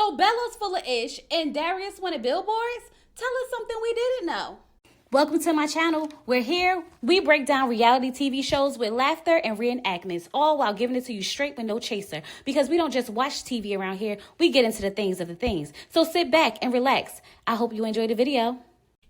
So Bello's full of ish and Darius wanted billboards? Tell us something we didn't know. Welcome to my channel. We're here. We break down reality TV shows with laughter and reenactments, all while giving it to you straight with no chaser. Because we don't just watch TV around here, we get into the things of the things. So sit back and relax. I hope you enjoyed the video.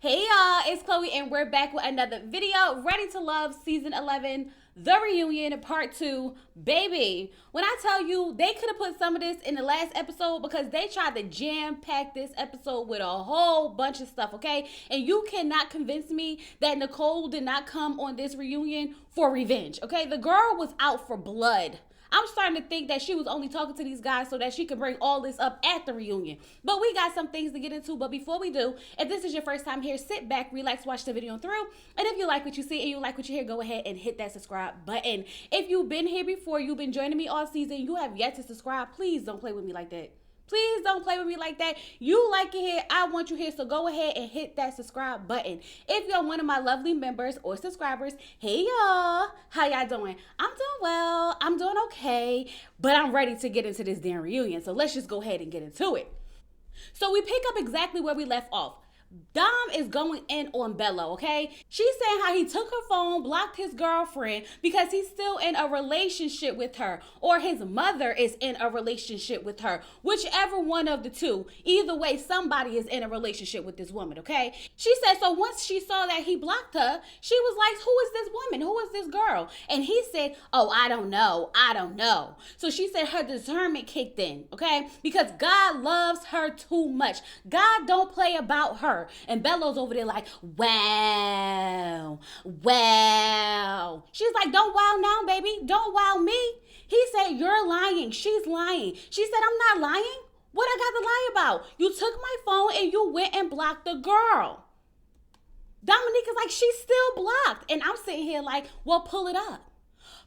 Hey y'all, it's Chloe and we're back with another video. Ready to Love Season 11, The Reunion Part 2. Baby, when I tell you they could have put some of this in the last episode because they tried to jam-pack this episode with a whole bunch of stuff, okay? And you cannot convince me that Nicole did not come on this reunion for revenge, okay? The girl was out for blood. I'm starting to think that she was only talking to these guys so that she could bring all this up at the reunion. But we got some things to get into. But before we do, if this is your first time here, sit back, relax, watch the video through. And if you like what you see and you like what you hear, go ahead and hit that subscribe button. If you've been here before, you've been joining me all season, you have yet to subscribe, please don't play with me like that. Please don't play with me like that. You like it here, I want you here, so go ahead and hit that subscribe button. If you're one of my lovely members or subscribers, hey y'all, how y'all doing? I'm doing well, I'm doing okay, but I'm ready to get into this damn reunion, so let's just go ahead and get into it. So we pick up exactly where we left off. Dom is going in on Bello, okay? She's saying how he took her phone, blocked his girlfriend because he's still in a relationship with her, or his mother is in a relationship with her. Whichever one of the two. Either way, somebody is in a relationship with this woman, okay? She said, so once she saw that he blocked her, she was like, who is this woman? Who is this girl? And he said, oh, I don't know. So she said her discernment kicked in, okay? Because God loves her too much. God don't play about her. And Bello's over there like, wow. She's like, don't wow now, baby. Don't wow me. He said, you're lying. She's lying. She said, I'm not lying. What I got to lie about? You took my phone and you went and blocked the girl. Dominique is like, she's still blocked. And I'm sitting here like, well, pull it up.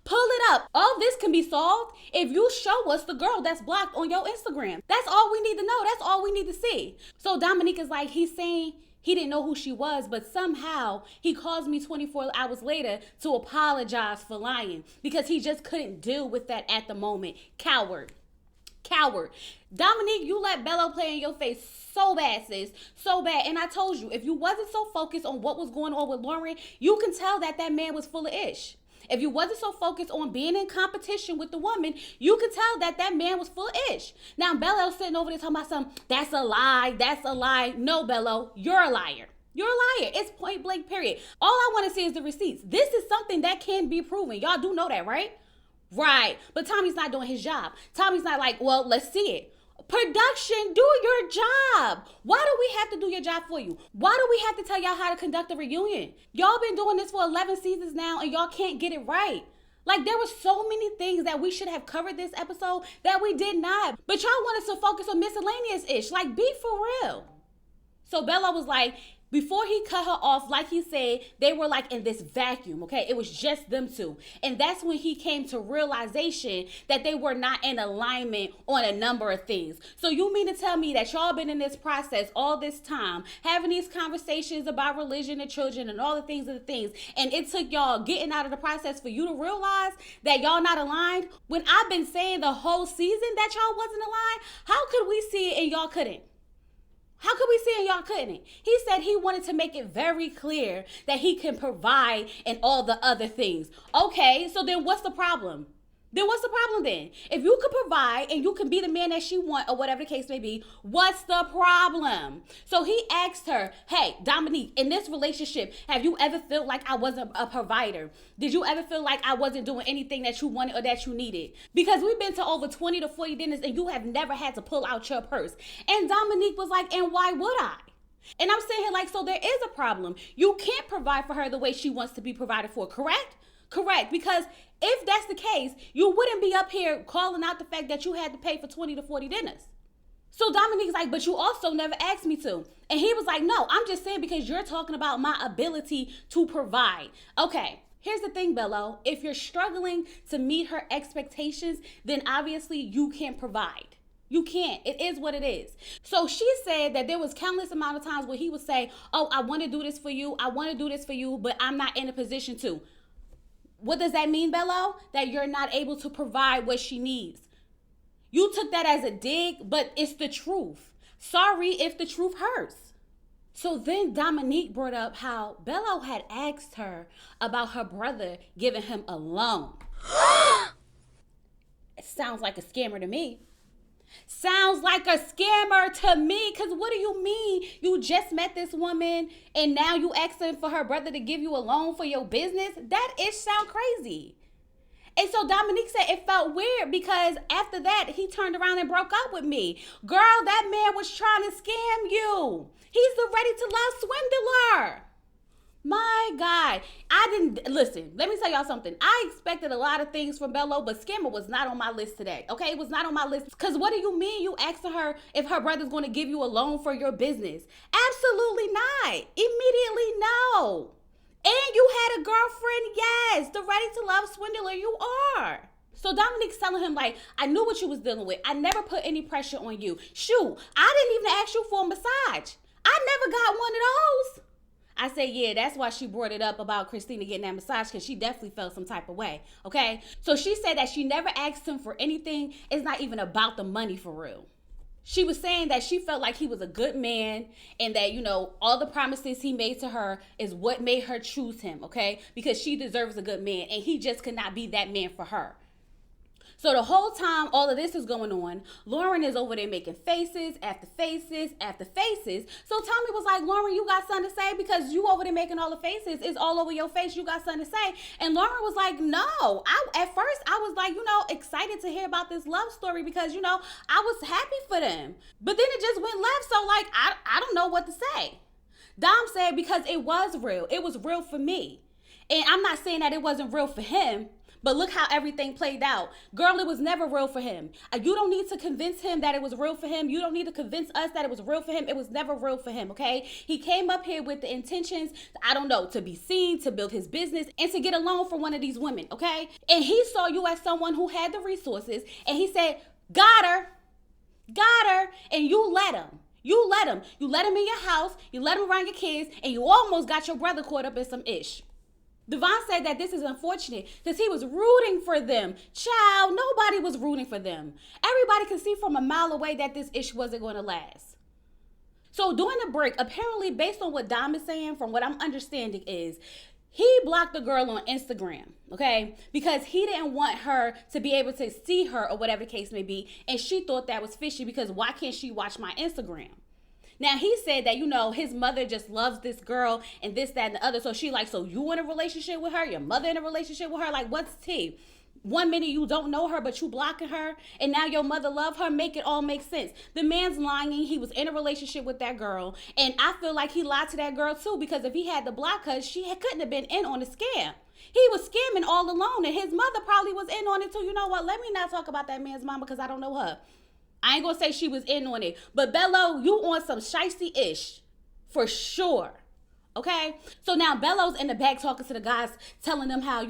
Pull it up. All this can be solved if you show us the girl that's blocked on your Instagram. That's all we need to know. That's all we need to see. So Dominique is like, he's saying he didn't know who she was, but somehow he calls me 24 hours later to apologize for lying because he just couldn't deal with that at the moment. Coward. Dominique, you let Bello play in your face so bad, sis. So bad. And I told you, if you wasn't so focused on what was going on with Lauren, you can tell that that man was full of ish. If you wasn't so focused on being in competition with the woman, you could tell that that man was full of ish. Now, Bello's sitting over there talking about something, that's a lie. No, Bello, you're a liar. You're a liar. It's point blank, period. All I want to see is the receipts. This is something that can be proven. Y'all do know that, right? Right. But Tommy's not doing his job. Tommy's not like, well, let's see it. Production, do your job. Why do we have to do your job for you? Why do we have to tell y'all how to conduct a reunion? Y'all been doing this for 11 seasons now and y'all can't get it right. Like, there were so many things that we should have covered this episode that we did not. But y'all want us to focus on miscellaneous-ish. Like, be for real. So Bello was like, before he cut her off, like he said, they were like in this vacuum, okay? It was just them two. And that's when he came to realization that they were not in alignment on a number of things. So you mean to tell me that y'all been in this process all this time, having these conversations about religion and children and all the things and the things, and it took y'all getting out of the process for you to realize that y'all not aligned? When I've been saying the whole season that y'all wasn't aligned, how could we see it and y'all couldn't? How could we see and y'all couldn't? He said he wanted to make it very clear that he can provide and all the other things. Okay, so then what's the problem? If you could provide and you can be the man that she want or whatever the case may be, what's the problem? So he asked her, hey, Dominique, in this relationship, have you ever felt like I wasn't a provider? Did you ever feel like I wasn't doing anything that you wanted or that you needed? Because we've been to over 20 to 40 dinners and you have never had to pull out your purse. And Dominique was like, and why would I? And I'm saying here like, so there is a problem. You can't provide for her the way she wants to be provided for, correct? Correct, because if that's the case, you wouldn't be up here calling out the fact that you had to pay for 20 to 40 dinners. So Dominique's like, but you also never asked me to. And he was like, no, I'm just saying because you're talking about my ability to provide. Okay, here's the thing, Bello. If you're struggling to meet her expectations, then obviously you can't provide. You can't. It is what it is. So she said that there was countless amount of times where he would say, oh, I want to do this for you. But I'm not in a position to. What does that mean, Bello? That you're not able to provide what she needs. You took that as a dig, but it's the truth. Sorry if the truth hurts. So then Dominique brought up how Bello had asked her about her brother giving him a loan. It sounds like a scammer to me. Sounds like a scammer to me. Because what do you mean? You just met this woman and now you asking for her brother to give you a loan for your business? That ish sound crazy. And so Dominique said it felt weird because after that, he turned around and broke up with me. Girl, that man was trying to scam you. He's the ready-to-love swindler. My God. Listen, let me tell y'all something. I expected a lot of things from Bello, but scammer was not on my list today, okay? It was not on my list. Because what do you mean you asking her if her brother's going to give you a loan for your business? Absolutely not. Immediately no. And you had a girlfriend, yes. The ready-to-love swindler you are. So Dominique's telling him, like, I knew what you was dealing with. I never put any pressure on you. Shoot, I didn't even ask you for a massage. I never got one of those. I said, yeah, that's why she brought it up about Christina getting that massage, because she definitely felt some type of way, okay? So she said that she never asked him for anything. It's not even about the money for real. She was saying that she felt like he was a good man and that, all the promises he made to her is what made her choose him, okay? Because she deserves a good man and he just could not be that man for her. So the whole time all of this is going on, Lauren is over there making faces after faces after faces. So Tommy was like, Lauren, you got something to say? Because you over there making all the faces. It's all over your face. You got something to say. And Lauren was like, no. At first I was like, excited to hear about this love story because, I was happy for them. But then it just went left. So like, I don't know what to say. Dom said because it was real. It was real for me. And I'm not saying that it wasn't real for him. But look how everything played out. Girl, it was never real for him. You don't need to convince him that it was real for him. You don't need to convince us that it was real for him. It was never real for him, okay? He came up here with the intentions, to be seen, to build his business, and to get a loan from one of these women, okay? And he saw you as someone who had the resources, and he said, got her, and you let him. You let him in your house, you let him around your kids, and you almost got your brother caught up in some ish. Devon said that this is unfortunate because he was rooting for them. Child, nobody was rooting for them. Everybody could see from a mile away that this issue wasn't going to last. So during the break, apparently based on what Dom is saying, from what I'm understanding is, he blocked the girl on Instagram, okay? Because he didn't want her to be able to see her or whatever the case may be. And she thought that was fishy because why can't she watch my Instagram? Now, he said that, his mother just loves this girl and this, that, and the other. So she like, so you in a relationship with her? Your mother in a relationship with her? Like, what's tea? One minute you don't know her, but you blocking her. And now your mother love her. Make it all make sense. The man's lying. He was in a relationship with that girl. And I feel like he lied to that girl, too. Because if he had to block her, couldn't have been in on the scam. He was scamming all alone. And his mother probably was in on it, too. You know what? Let me not talk about that man's mama because I don't know her. I ain't gonna say she was in on it. But Bello, you on some shicey-ish. For sure. Okay? So now Bello's in the back talking to the guys, telling them how,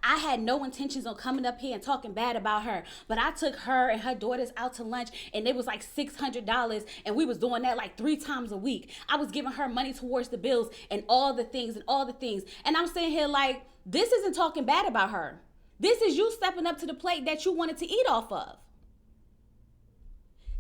I had no intentions on coming up here and talking bad about her. But I took her and her daughters out to lunch and it was like $600 and we was doing that like 3 times a week. I was giving her money towards the bills and all the things. And I'm saying here like, this isn't talking bad about her. This is you stepping up to the plate that you wanted to eat off of.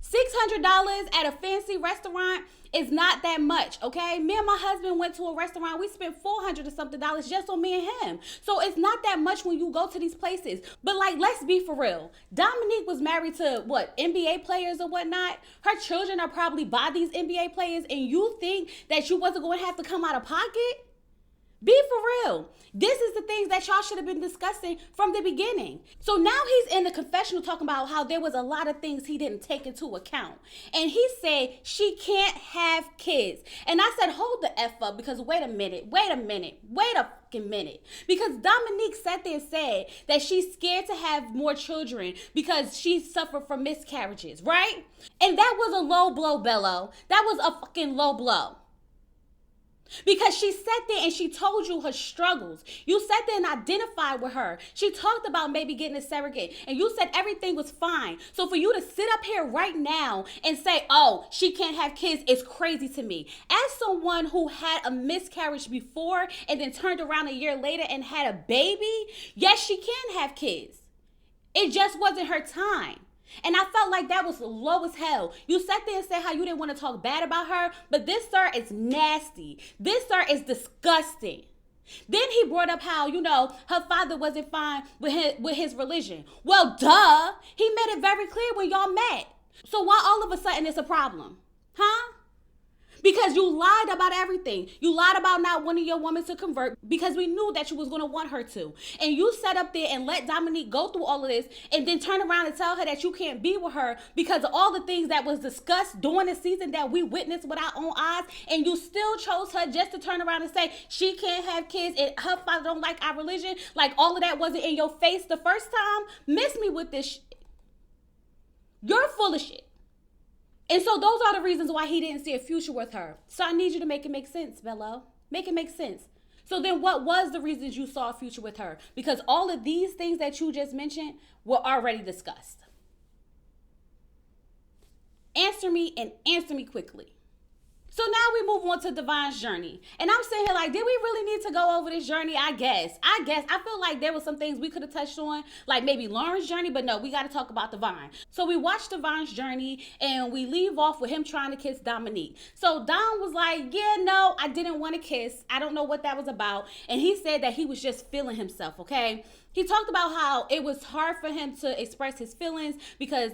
$600 at a fancy restaurant is not that much, okay? Me and my husband went to a restaurant. We spent $400 or something just on me and him. So it's not that much when you go to these places. But like, let's be for real. Dominique was married to NBA players or whatnot. Her children are probably by these NBA players, and you think that you wasn't going to have to come out of pocket? Be for real. This is the things that y'all should have been discussing from the beginning. So now he's in the confessional talking about how there was a lot of things he didn't take into account. And he said she can't have kids. And I said, hold the F up, because wait a fucking minute. Because Dominique sat there and said that she's scared to have more children because she suffered from miscarriages, right? And that was a low blow, Bello. That was a fucking low blow. Because she sat there and she told you her struggles. You sat there and identified with her. She talked about maybe getting a surrogate and you said everything was fine. So for you to sit up here right now and say, oh, she can't have kids is crazy to me. As someone who had a miscarriage before and then turned around a year later and had a baby, yes, she can have kids. It just wasn't her time. And I felt like that was low as hell. You sat there and said how you didn't want to talk bad about her, but this sir is nasty. This sir is disgusting. Then he brought up how, her father wasn't fine with his religion. Well, duh. He made it very clear when y'all met. So why all of a sudden it's a problem? Huh? Because you lied about everything. You lied about not wanting your woman to convert because we knew that you was going to want her to. And you sat up there and let Dominique go through all of this and then turn around and tell her that you can't be with her because of all the things that was discussed during the season that we witnessed with our own eyes. And you still chose her just to turn around and say she can't have kids and her father don't like our religion. Like all of that wasn't in your face the first time. Miss me with this shit. You're full of shit. And so those are the reasons why he didn't see a future with her. So I need you to make it make sense, Bello. Make it make sense. So then what was the reasons you saw a future with her? Because all of these things that you just mentioned were already discussed. Answer me and answer me quickly. So now we move on to Devon's journey. And I'm sitting here like, did we really need to go over this journey? I guess. I feel like there were some things we could have touched on, like maybe Lauren's journey, but no, we got to talk about Devon. So we watched Devon's journey and we leave off with him trying to kiss Dominique. So Dom was like, yeah, no, I didn't want to kiss. I don't know what that was about. And he said that he was just feeling himself, okay? He talked about how it was hard for him to express his feelings because,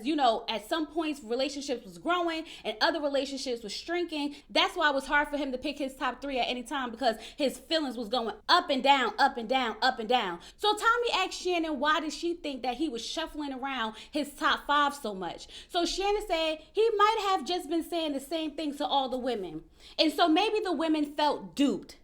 at some points relationships was growing and other relationships was shrinking. That's why it was hard for him to pick his top 3 at any time because his feelings was going up and down, up and down, up and down. So Tommy asked Shannon why did she think that he was shuffling around his top 5 so much. So Shannon said he might have just been saying the same thing to all the women. And so maybe the women felt duped.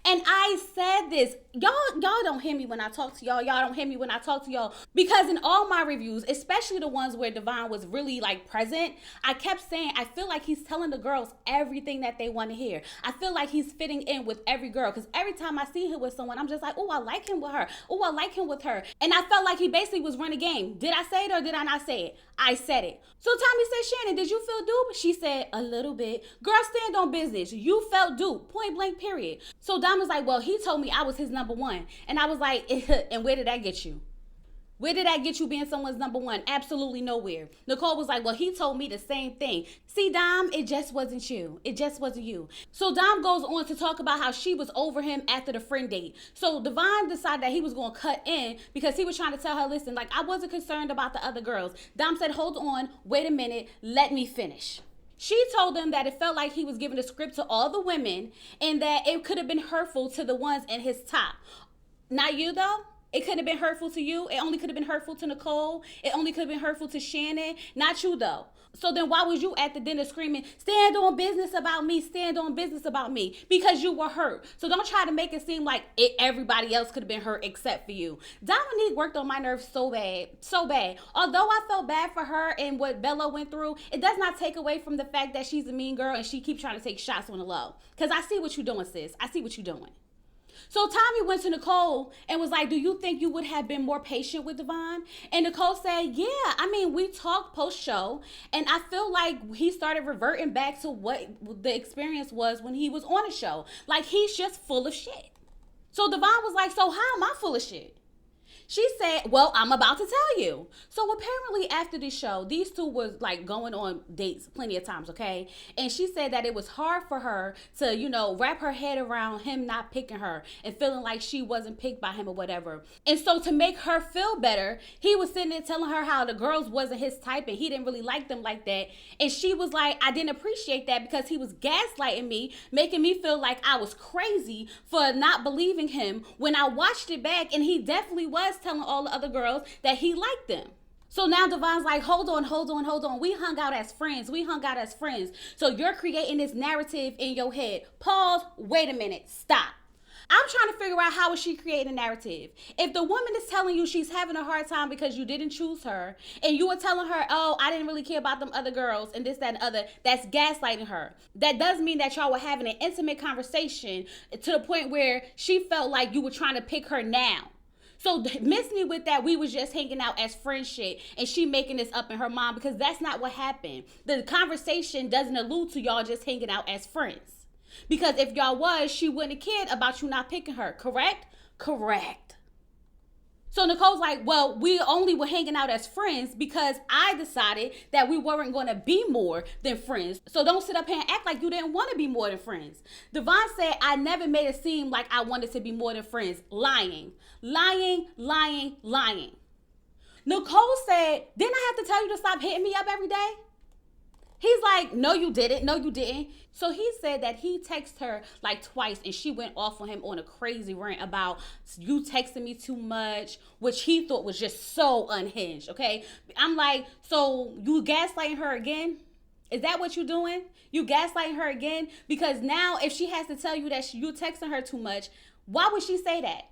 And I said this, y'all don't hear me when I talk to y'all. Y'all don't hear me when I talk to y'all. Because in all my reviews, especially the ones where Devon was really present, I kept saying, I feel like he's telling the girls everything that they want to hear. I feel like he's fitting in with every girl. Because every time I see him with someone, I'm just like, oh, I like him with her. Oh, I like him with her. And I felt like he basically was running a game. Did I say it or did I not say it? I said it. So Tommy said, Shannon, did you feel duped? She said, a little bit. Girl, stand on business. You felt duped. Point blank, period. So Dom was like, well, he told me I was his number one. And I was like, and where did that get you? Where did that get you being someone's number one? Absolutely nowhere. Nicole was like, well, he told me the same thing. See, Dom, it just wasn't you. It just wasn't you. So Dom goes on to talk about how she was over him after the friend date. So Devon decided that he was going to cut in because he was trying to tell her, listen, I wasn't concerned about the other girls. Dom said, hold on, wait a minute, let me finish. She told him that it felt like he was giving a script to all the women and that it could have been hurtful to the ones in his top. Not you, though? It couldn't have been hurtful to you. It only could have been hurtful to Nicole. It only could have been hurtful to Shannon. Not you, though. So then why was you at the dinner screaming, stand on business about me, stand on business about me? Because you were hurt. So don't try to make it seem like everybody else could have been hurt except for you. Dominique worked on my nerves so bad, so bad. Although I felt bad for her and what Bello went through, it does not take away from the fact that she's a mean girl and she keeps trying to take shots on the low. Because I see what you're doing, sis. I see what you're doing. So Tommy went to Nicole and was like, do you think you would have been more patient with Devon? And Nicole said, yeah, we talked post-show and I feel like he started reverting back to what the experience was when he was on the show. Like he's just full of shit. So Devon was like, so how am I full of shit? She said, well, I'm about to tell you. So apparently after this show, these two was going on dates plenty of times, okay? And she said that it was hard for her to, wrap her head around him not picking her and feeling like she wasn't picked by him or whatever. And so to make her feel better, he was sitting there telling her how the girls wasn't his type and he didn't really like them like that. And she was like, I didn't appreciate that because he was gaslighting me, making me feel like I was crazy for not believing him when I watched it back and he definitely was telling all the other girls that he liked them. So now Devon's like, hold on. We hung out as friends. So you're creating this narrative in your head. Pause. Wait a minute. Stop. I'm trying to figure out how is she creating a narrative. If the woman is telling you she's having a hard time because you didn't choose her and you were telling her, oh, I didn't really care about them other girls and this, that, and other, that's gaslighting her. That does mean that y'all were having an intimate conversation to the point where she felt like you were trying to pick her now. So miss me with that we was just hanging out as friends shit and she making this up in her mind because that's not what happened. The conversation doesn't allude to y'all just hanging out as friends. Because if y'all was, she wouldn't have cared about you not picking her, correct? Correct. So Nicole's like, well, we only were hanging out as friends because I decided that we weren't going to be more than friends. So don't sit up here and act like you didn't want to be more than friends. Devon said, I never made it seem like I wanted to be more than friends. Lying. Lying, lying, lying. Nicole said, didn't I have to tell you to stop hitting me up every day? He's like, no, you didn't. No, you didn't. So he said that he texted her like twice and she went off on him on a crazy rant about you texting me too much, which he thought was just so unhinged, okay? I'm like, so you gaslighting her again? Is that what you're doing? You gaslighting her again? Because now if she has to tell you that you texting her too much, why would she say that?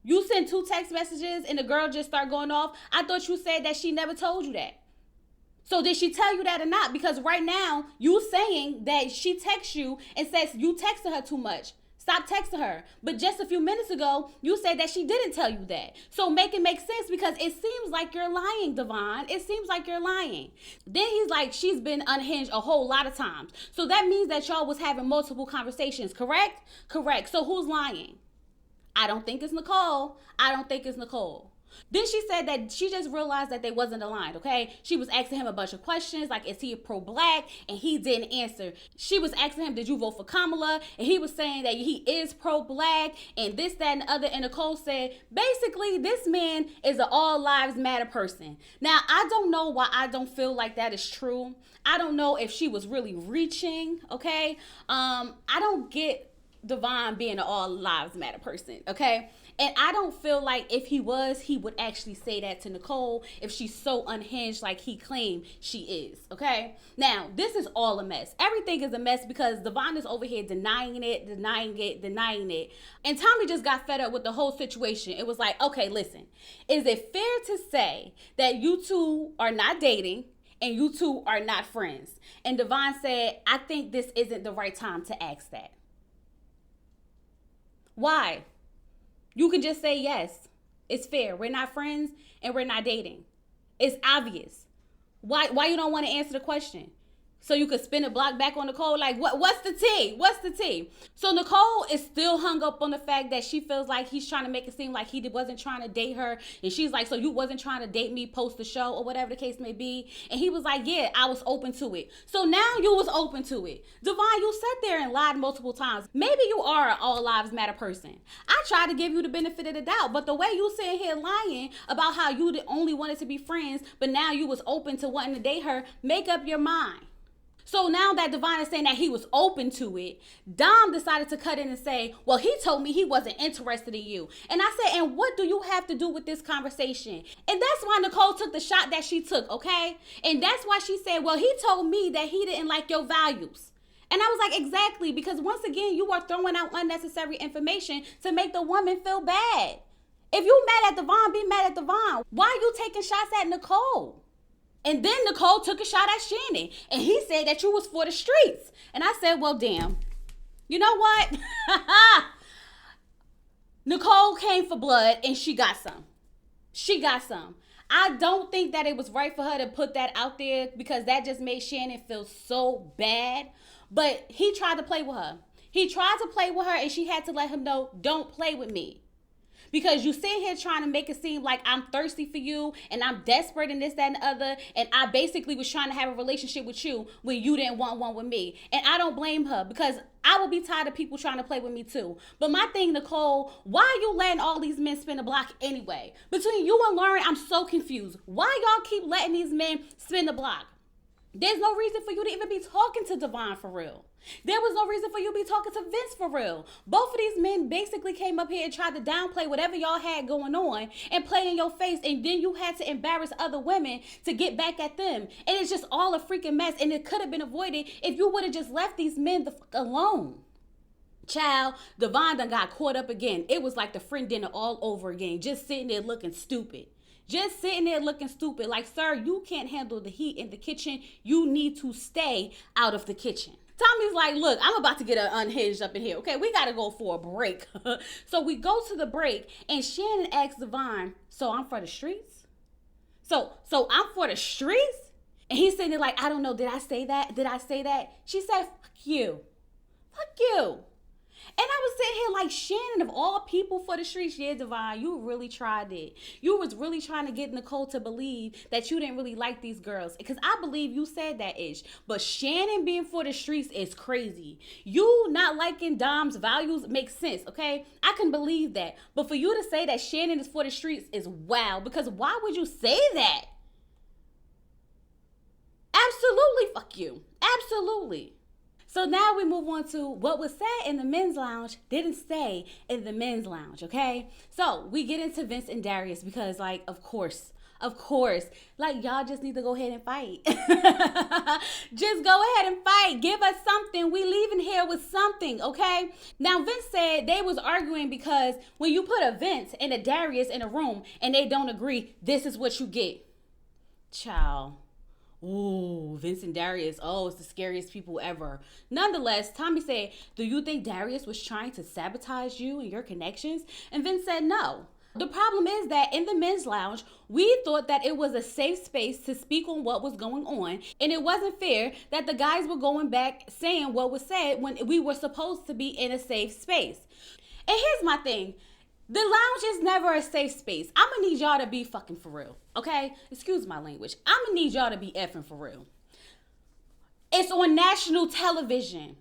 You send 2 text messages and the girl just start going off. I thought you said that she never told you that. So did she tell you that or not? Because right now, you saying that she texts you and says you texted her too much. Stop texting her. But just a few minutes ago, you said that she didn't tell you that. So make it make sense because it seems like you're lying, Devon. It seems like you're lying. Then he's like, she's been unhinged a whole lot of times. So that means that y'all was having multiple conversations, correct? Correct. So who's lying? I don't think it's Nicole. I don't think it's Nicole. Then she said that she just realized that they wasn't aligned, okay? She was asking him a bunch of questions, like, is he pro-black? And he didn't answer. She was asking him, did you vote for Kamala? And he was saying that he is pro-black and this, that, and the other. And Nicole said, basically, this man is an all lives matter person. Now, I don't know why I don't feel like that is true. I don't know if she was really reaching, okay? I don't get Devon being an all lives matter person, okay? And I don't feel like if he was, he would actually say that to Nicole if she's so unhinged like he claimed she is, okay? Now, this is all a mess. Everything is a mess because Devon is over here denying it. And Tommy just got fed up with the whole situation. It was like, okay, listen, is it fair to say that you two are not dating and you two are not friends? And Devon said, I think this isn't the right time to ask that. Why? You can just say yes. It's fair. We're not friends and we're not dating. It's obvious. Why you don't want to answer the question? So you could spin a block back on Nicole? Like, what's the tea? What's the tea? So Nicole is still hung up on the fact that she feels like he's trying to make it seem like he wasn't trying to date her. And she's like, so you wasn't trying to date me post the show or whatever the case may be. And he was like, yeah, I was open to it. So now you was open to it. Devon, you sat there and lied multiple times. Maybe you are an all lives matter person. I tried to give you the benefit of the doubt, but the way you sitting here lying about how you only wanted to be friends, but now you was open to wanting to date her, make up your mind. So now that Devon is saying that he was open to it, Dom decided to cut in and say, well, he told me he wasn't interested in you. And I said, and what do you have to do with this conversation? And that's why Nicole took the shot that she took, okay? And that's why she said, well, he told me that he didn't like your values. And I was like, exactly, because once again, you are throwing out unnecessary information to make the woman feel bad. If you mad at Devon, be mad at Devon. Why are you taking shots at Nicole? And then Nicole took a shot at Shannon. And he said that you was for the streets. And I said, well, damn. You know what? Nicole came for blood and she got some. She got some. I don't think that it was right for her to put that out there because that just made Shannon feel so bad. But he tried to play with her. He tried to play with her and she had to let him know, don't play with me. Because you sit here trying to make it seem like I'm thirsty for you and I'm desperate and this, that, and the other. And I basically was trying to have a relationship with you when you didn't want one with me. And I don't blame her because I would be tired of people trying to play with me too. But my thing, Nicole, why are you letting all these men spin the block anyway? Between you and Lauren, I'm so confused. Why y'all keep letting these men spin the block? There's no reason for you to even be talking to Devon for real. There was no reason for you to be talking to Vince for real. Both of these men basically came up here and tried to downplay whatever y'all had going on and play in your face. And then you had to embarrass other women to get back at them. And it's just all a freaking mess. And it could have been avoided if you would have just left these men the fuck alone. Child, Devon done got caught up again. It was like the friend dinner all over again. Just sitting there looking stupid. Just sitting there looking stupid. Like, sir, you can't handle the heat in the kitchen. You need to stay out of the kitchen. Tommy's like, look, I'm about to get unhinged up in here. Okay, we got to go for a break. So we go to the break and Shannon asks Devon, so I'm for the streets? So I'm for the streets? And he's sitting there like, I don't know. Did I say that? Did I say that? She said, fuck you. Fuck you. And I was sitting here like, Shannon, of all people for the streets, yeah, Devon, you really tried it. You was really trying to get Nicole to believe that you didn't really like these girls. Because I believe you said that, Ish. But Shannon being for the streets is crazy. You not liking Dom's values makes sense, okay? I can believe that. But for you to say that Shannon is for the streets is wow. Because why would you say that? Absolutely, fuck you. Absolutely. So now we move on to what was said in the men's lounge didn't stay in the men's lounge, okay? So we get into Vince and Darius because, like, of course, like, y'all just need to go ahead and fight. Just go ahead and fight. Give us something. We leaving here with something, okay? Now, Vince said they was arguing because when you put a Vince and a Darius in a room and they don't agree, this is what you get. Ciao. Ooh, Vince and Darius. Oh, it's the scariest people ever. Nonetheless, Tommy said, do you think Darius was trying to sabotage you and your connections? And Vince said no. The problem is that in the men's lounge, we thought that it was a safe space to speak on what was going on. And it wasn't fair that the guys were going back saying what was said when we were supposed to be in a safe space. And here's my thing. The lounge is never a safe space. I'm gonna need y'all to be fucking for real, okay? Excuse my language. I'm gonna need y'all to be effing for real. It's on national television.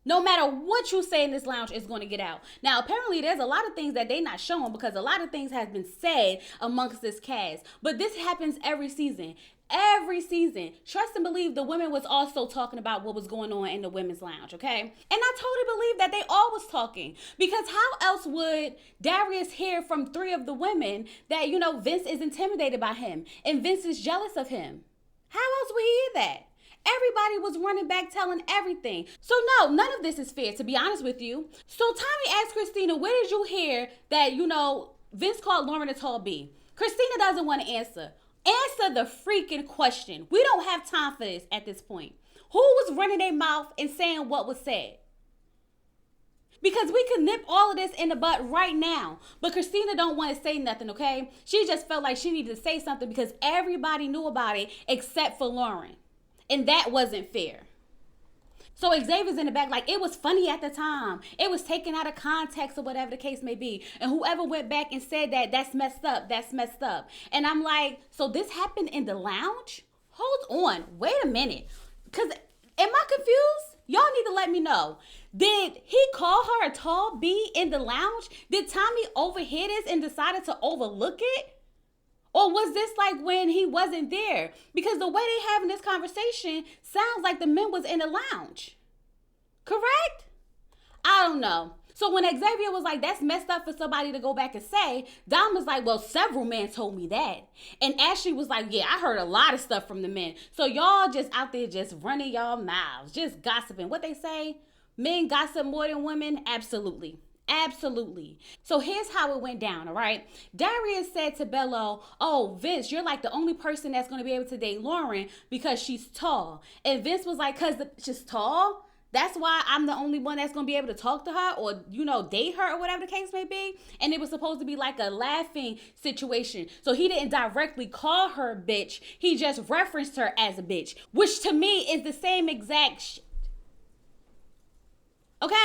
No matter what you say in this lounge, it's going to get out. Now, apparently, there's a lot of things that they not showing because a lot of things has been said amongst this cast. But this happens every season. Every season. Trust and believe the women was also talking about what was going on in the women's lounge, okay? And I totally believe that they all was talking. Because how else would Darius hear from 3 of the women that, you know, Vince is intimidated by him and Vince is jealous of him? How else would he hear that? Everybody was running back telling everything. So no, none of this is fair, to be honest with you. So Tommy asked Christina, where did you hear that, you know, Vince called Lauren a tall B? Christina doesn't want to answer. Answer the freaking question. We don't have time for this at this point. Who was running their mouth and saying what was said? Because we could nip all of this in the butt right now. But Christina don't want to say nothing, okay? She just felt like she needed to say something because everybody knew about it except for Lauren. And that wasn't fair. So Xavier's in the back like, it was funny at the time. It was taken out of context or whatever the case may be. And whoever went back and said that, that's messed up. That's messed up. And I'm like, so this happened in the lounge? Hold on. Wait a minute. Because am I confused? Y'all need to let me know. Did he call her a tall B in the lounge? Did Tommy overhear this and decided to overlook it? Or was this like when he wasn't there? Because the way they having this conversation sounds like the men was in the lounge. Correct? I don't know. So when Xavier was like, that's messed up for somebody to go back and say, Dom was like, well, several men told me that. And Ashley was like, yeah, I heard a lot of stuff from the men. So y'all just out there just running y'all mouths, just gossiping. What they say? Men gossip more than women? Absolutely. Absolutely. So here's how it went down, all right? Darius said to Bello, oh, Vince, you're like the only person that's going to be able to date Lauren because she's tall. And Vince was like, because she's tall? That's why I'm the only one that's going to be able to talk to her or, you know, date her or whatever the case may be. And it was supposed to be like a laughing situation. So he didn't directly call her a bitch. He just referenced her as a bitch, which to me is the same exact shit. Okay?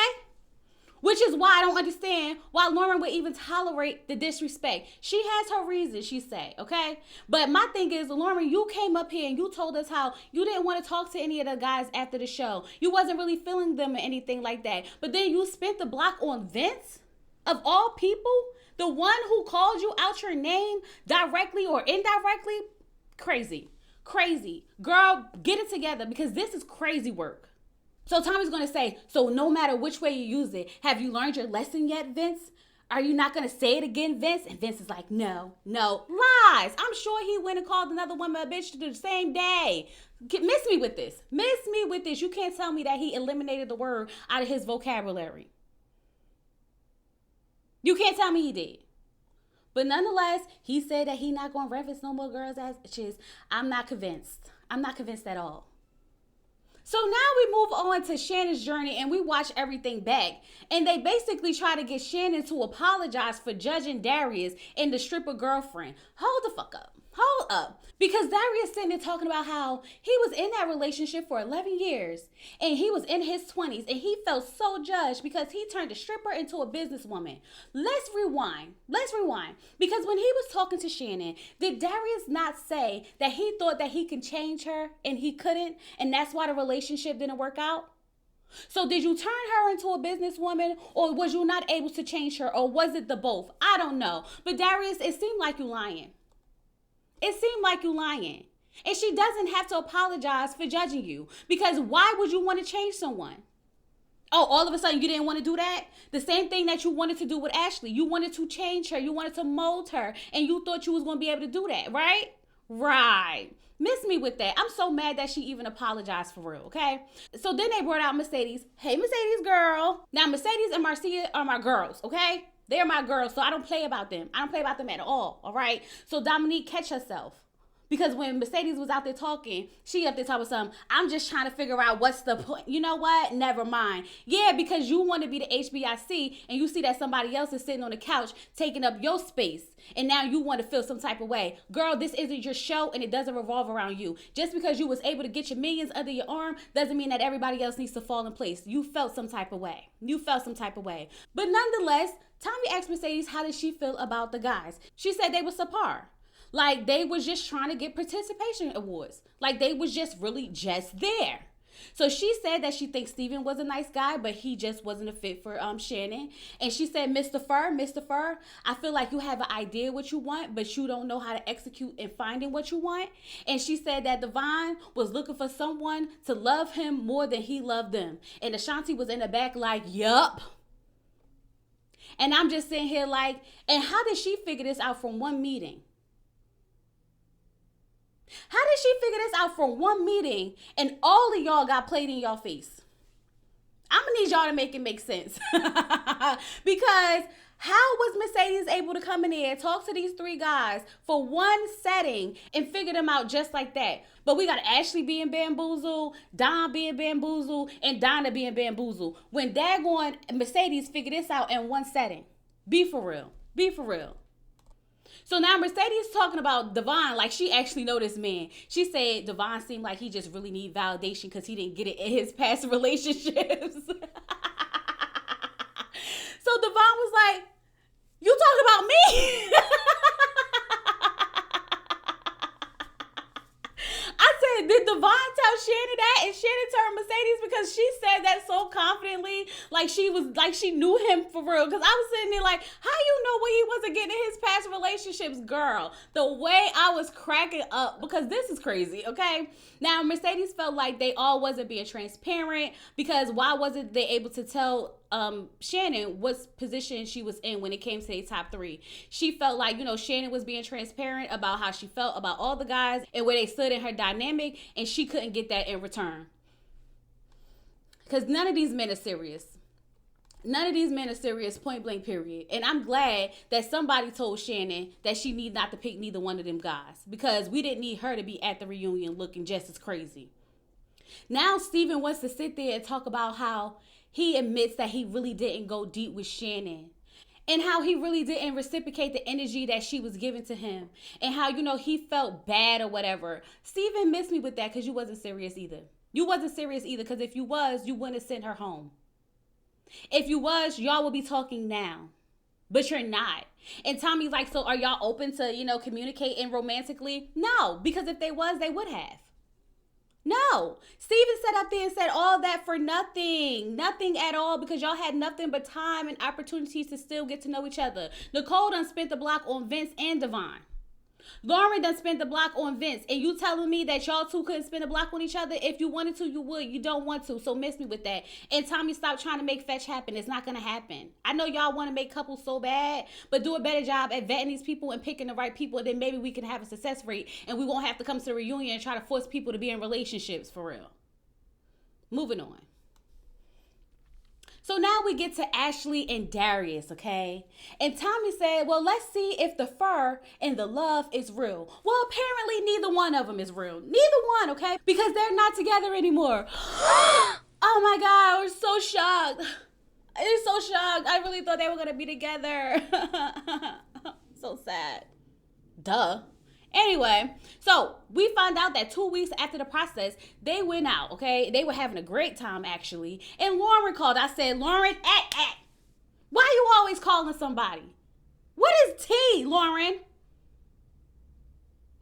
Which is why I don't understand why Lauren would even tolerate the disrespect. She has her reasons, she say, okay? But my thing is, Lauren, you came up here and you told us how you didn't want to talk to any of the guys after the show. You wasn't really feeling them or anything like that. But then you spent the block on Vince, of all people? The one who called you out your name directly or indirectly? Crazy. Crazy. Girl, get it together because this is crazy work. So Tommy's going to say, so no matter which way you use it, have you learned your lesson yet, Vince? Are you not going to say it again, Vince? And Vince is like, no. Lies. I'm sure he went and called another woman a bitch the same day. Miss me with this. You can't tell me that he eliminated the word out of his vocabulary. You can't tell me he did. But nonetheless, he said that he not going to reference no more girls as bitches. I'm not convinced. I'm not convinced at all. So now we move on to Shannon's journey and we watch everything back. And they basically try to get Shannon to apologize for judging Darius and the stripper girlfriend. Hold the fuck up. Hold up. Because Darius sitting there talking about how he was in that relationship for 11 years and he was in his 20s and he felt so judged because he turned a stripper into a businesswoman. Let's rewind. Because when he was talking to Shannon, did Darius not say that he thought that he could change her and he couldn't, and that's why the relationship didn't work out? So did you turn her into a businesswoman, or was you not able to change her, or was it the both? I don't know. But Darius, it seemed like you lying. And she doesn't have to apologize for judging you, because why would you want to change someone? Oh, all of a sudden you didn't want to do that? The same thing that you wanted to do with Ashley. You wanted to change her. You wanted to mold her. And you thought you was going to be able to do that, right? Right. Miss me with that. I'm so mad that she even apologized for real, okay? So then they brought out Mercedes. Hey, Mercedes girl. Now, Mercedes and Marcia are my girls, okay? They're my girls, so I don't play about them. I don't play about them at all right? So Dominique, catch herself. Because when Mercedes was out there talking, she up there talking something. I'm just trying to figure out what's the point. You know what? Never mind. Yeah, because you want to be the HBIC and you see that somebody else is sitting on the couch taking up your space. And now you want to feel some type of way. Girl, this isn't your show and it doesn't revolve around you. Just because you was able to get your millions under your arm doesn't mean that everybody else needs to fall in place. You felt some type of way. But nonetheless, Tommy asked Mercedes how did she feel about the guys. She said they were subpar. Like, they was just trying to get participation awards. Like, they was just really just there. So she said that she thinks Steven was a nice guy, but he just wasn't a fit for Shannon. And she said, Mr. Fur, I feel like you have an idea what you want, but you don't know how to execute in finding what you want. And she said that Devon was looking for someone to love him more than he loved them. And Ashanti was in the back like, yup. And I'm just sitting here like, and how did she figure this out from one meeting? How did she figure this out from one meeting and all of y'all got played in y'all face? I'm going to need y'all to make it make sense. Because how was Mercedes able to come in here and talk to these three guys for one setting and figure them out just like that? But we got Ashley being bamboozled, Don being bamboozled, and Donna being bamboozled. When daggone Mercedes figured this out in one setting. Be for real. So now Mercedes talking about Devon like she actually know this man. She said Devon seemed like he just really need validation because he didn't get it in his past relationships. So Devon was like, you talking about me? I said, did Devon tell Shannon that? And Shannon turned Mercedes because she said that so confidently, like she knew him for real. Because I was sitting there like, how you know what he wasn't getting in his past relationships, girl? The way I was cracking up, because this is crazy, okay? Now, Mercedes felt like they all wasn't being transparent because why wasn't they able to tell Shannon what position she was in when it came to the top three? She felt like, Shannon was being transparent about how she felt about all the guys and where they stood in her dynamic, and she couldn't get that in return. Because none of these men are serious. Point blank period. And I'm glad that somebody told Shannon that she need not to pick neither one of them guys, because we didn't need her to be at the reunion looking just as crazy. Now Steven wants to sit there and talk about how he admits that he really didn't go deep with Shannon, and how he really didn't reciprocate the energy that she was giving to him, and how, he felt bad or whatever. Steven missed me with that because you wasn't serious either. Because if you was, you wouldn't have sent her home. If you was, y'all would be talking now. But you're not. And Tommy's like, so are y'all open to, communicating romantically? No, because if they was, they would have. No. Steven sat up there and said all that for nothing. Nothing at all, because y'all had nothing but time and opportunities to still get to know each other. Nicole done spent the block on Vince and Devon. Lauren done spent the block on Vince. And you telling me that y'all two couldn't spend a block on each other? If you wanted to, you would. You don't want to. So miss me with that. And Tommy, stop trying to make fetch happen. It's not going to happen. I know y'all want to make couples so bad, but do a better job at vetting these people and picking the right people. And then maybe we can have a success rate and we won't have to come to the reunion and try to force people to be in relationships for real. Moving on. So now we get to Ashley and Darius, okay? And Tommy said, well, let's see if the fur and the love is real. Well, apparently neither one of them is real. Neither one, okay? Because they're not together anymore. Oh my God, we're so shocked. I'm so shocked. I really thought they were going to be together. So sad. Duh. Anyway, so we found out that 2 weeks after the process, they went out, okay? They were having a great time, actually. And Lauren called. I said, Lauren, why you always calling somebody? What is tea, Lauren?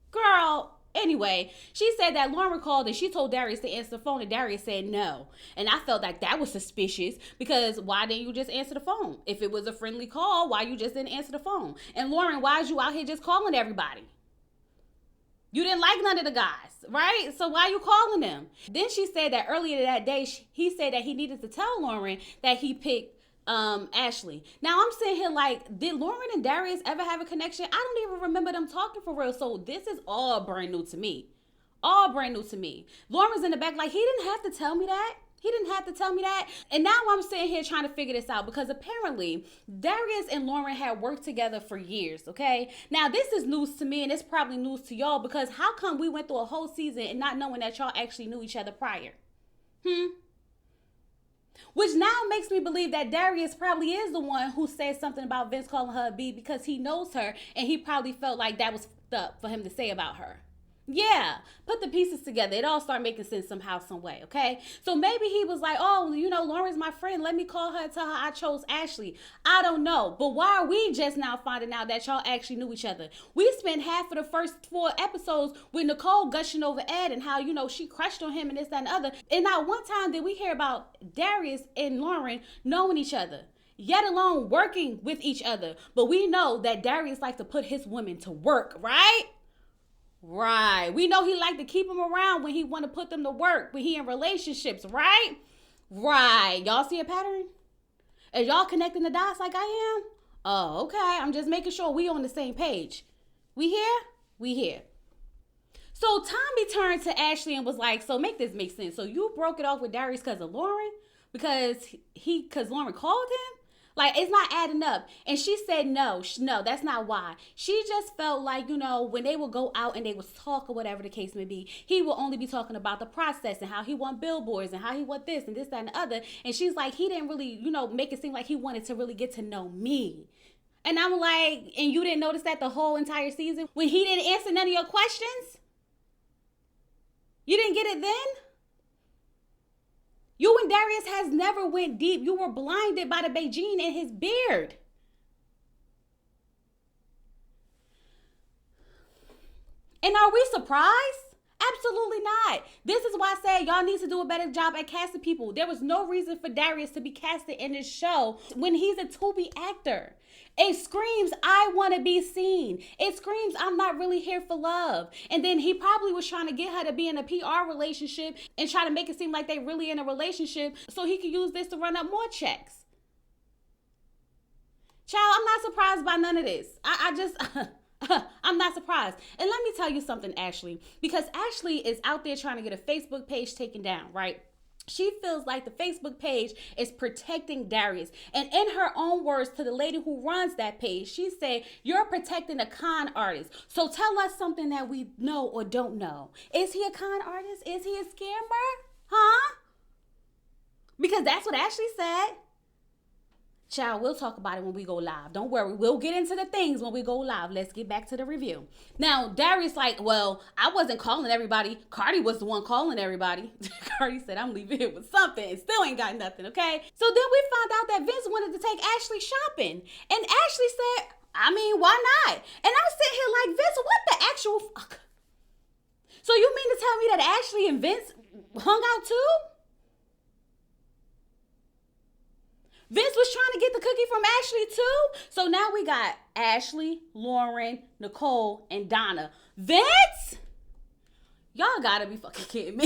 Girl, anyway, she said that Lauren called and she told Darius to answer the phone, and Darius said no. And I felt like that was suspicious, because why didn't you just answer the phone? If it was a friendly call, why you just didn't answer the phone? And Lauren, why is you out here just calling everybody? You didn't like none of the guys, right? So why you calling them? Then she said that earlier that day, he said that he needed to tell Lauren that he picked Ashley. Now I'm sitting here like, did Lauren and Darius ever have a connection? I don't even remember them talking for real. So this is all brand new to me. All brand new to me. Lauren's in the back like, he didn't have to tell me that. He didn't have to tell me that. And now I'm sitting here trying to figure this out, because apparently Darius and Lauren had worked together for years, okay? Now this is news to me, and it's probably news to y'all, because how come we went through a whole season and not knowing that y'all actually knew each other prior? Which now makes me believe that Darius probably is the one who said something about Vince calling her a B, because he knows her and he probably felt like that was fucked up for him to say about her. Yeah, put the pieces together. It all started making sense somehow, some way, okay? So maybe he was like, oh, you know, Lauren's my friend. Let me call her and tell her I chose Ashley. I don't know. But why are we just now finding out that y'all actually knew each other? We spent half of the first 4 episodes with Nicole gushing over Ed and how, you know, she crushed on him and this, that, and the other. And not one time did we hear about Darius and Lauren knowing each other, yet alone working with each other. But we know that Darius likes to put his women to work, right? Right. We know he like to keep them around when he want to put them to work, when he in relationships, right? Right. Y'all see a pattern? Are y'all connecting the dots like I am? Oh, okay. I'm just making sure we on the same page. We here? We here. So Tommy turned to Ashley and was like, so make this make sense. So you broke it off with Darius because of Lauren? Because Lauren called him? Like, it's not adding up. And she said, no, that's not why. She just felt like, you know, when they would go out and they would talk or whatever the case may be, he will only be talking about the process and how he want billboards and how he want this, that, and the other. And she's like, he didn't really, you know, make it seem like he wanted to really get to know me. And I'm like, and you didn't notice that the whole entire season when he didn't answer none of your questions? You didn't get it then? You and Darius has never went deep. You were blinded by the Beijing and his beard. And are we surprised? Absolutely not. This is why I said y'all need to do a better job at casting people. There was no reason for Darius to be casted in this show when he's a Tubi actor. It screams, I want to be seen. It screams, I'm not really here for love. And then he probably was trying to get her to be in a PR relationship and try to make it seem like they really in a relationship so he could use this to run up more checks. Child, I'm not surprised by none of this. I'm not surprised. And let me tell you something, Ashley, because Ashley is out there trying to get a Facebook page taken down, right? She feels like the Facebook page is protecting Darius. And in her own words to the lady who runs that page, she said, you're protecting a con artist. So tell us something that we know or don't know. Is he a con artist? Is he a scammer? Huh? Because that's what Ashley said. Child, we'll talk about it when we go live. Don't worry. We'll get into the things when we go live. Let's get back to the review. Now, Darius like, well, I wasn't calling everybody. Cardi was the one calling everybody. Cardi said, I'm leaving here with something and still ain't got nothing, okay? So then we found out that Vince wanted to take Ashley shopping. And Ashley said, I mean, why not? And I'm sitting here like, Vince, what the actual fuck? So you mean to tell me that Ashley and Vince hung out too? Vince was trying to get the cookie from Ashley too. So now we got Ashley, Lauren, Nicole, and Donna. Vince? Y'all gotta be fucking kidding me.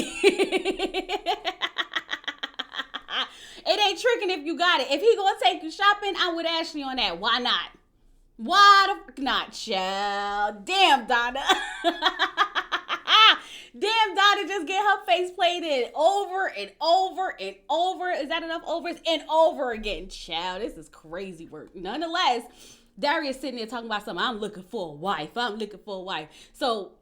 It ain't tricking if you got it. If he gonna take you shopping, I'm with Ashley on that. Why not? Why the fuck not, child? Damn, Donna. Damn, Donna just get her face plated over and over and over. Is that enough overs? And over again. Child, this is crazy work. Nonetheless, Darius sitting there talking about something. I'm looking for a wife. I'm looking for a wife. So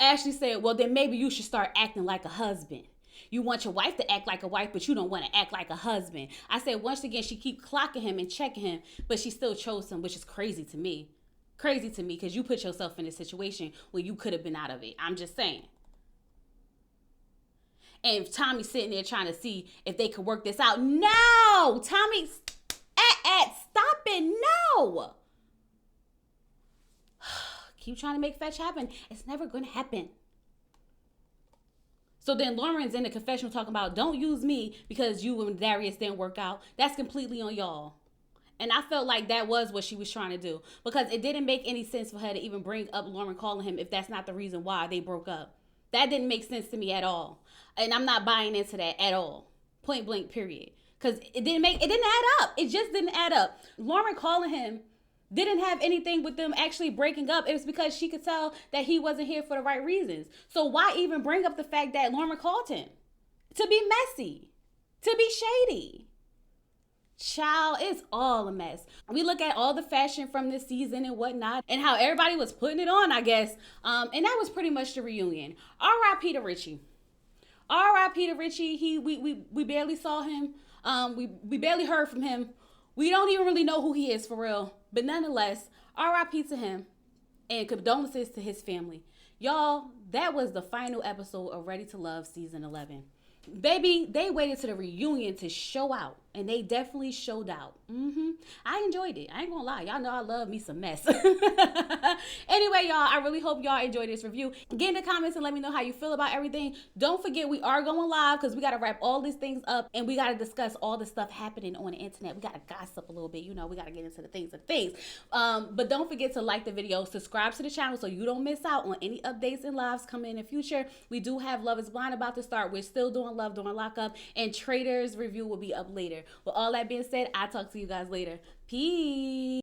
Ashley said, well, then maybe you should start acting like a husband. You want your wife to act like a wife, but you don't want to act like a husband. I said, once again, she keep clocking him and checking him, but she still chose him, which is crazy to me. Crazy to me because you put yourself in a situation where you could have been out of it. I'm just saying. And if Tommy's sitting there trying to see if they could work this out. No! Tommy, stop it. No! Keep trying to make fetch happen. It's never going to happen. So then Lauren's in the confessional talking about, don't use me because you and Darius didn't work out. That's completely on y'all. And I felt like that was what she was trying to do. Because it didn't make any sense for her to even bring up Lauren calling him if that's not the reason why they broke up. That didn't make sense to me at all. And I'm not buying into that at all. Point blank, period. Because it didn't add up. It just didn't add up. Lauren calling him didn't have anything with them actually breaking up. It was because she could tell that he wasn't here for the right reasons. So why even bring up the fact that Lauren called him? To be messy. To be shady. Child, it's all a mess. We look at all the fashion from this season and whatnot and how everybody was putting it on, I guess. And that was pretty much the reunion. R.I.P. to Richie. R.I.P. to Richie. We barely saw him. We barely heard from him. We don't even really know who he is for real. But nonetheless, R.I.P. to him and condolences to his family. Y'all, that was the final episode of Ready to Love Season 11. Baby, they waited to the reunion to show out. And they definitely showed out. I enjoyed it. I ain't gonna lie. Y'all know I love me some mess. Anyway, y'all, I really hope y'all enjoyed this review. Get in the comments and let me know how you feel about everything. Don't forget, we are going live because we got to wrap all these things up. And we got to discuss all the stuff happening on the internet. We got to gossip a little bit. You know, we got to get into the things of things. But don't forget to like the video. Subscribe to the channel so you don't miss out on any updates and lives coming in the future. We do have Love is Blind about to start. We're still doing Love during lockup. And Traitors review will be up later. With all that being said, I'll talk to you guys later. Peace.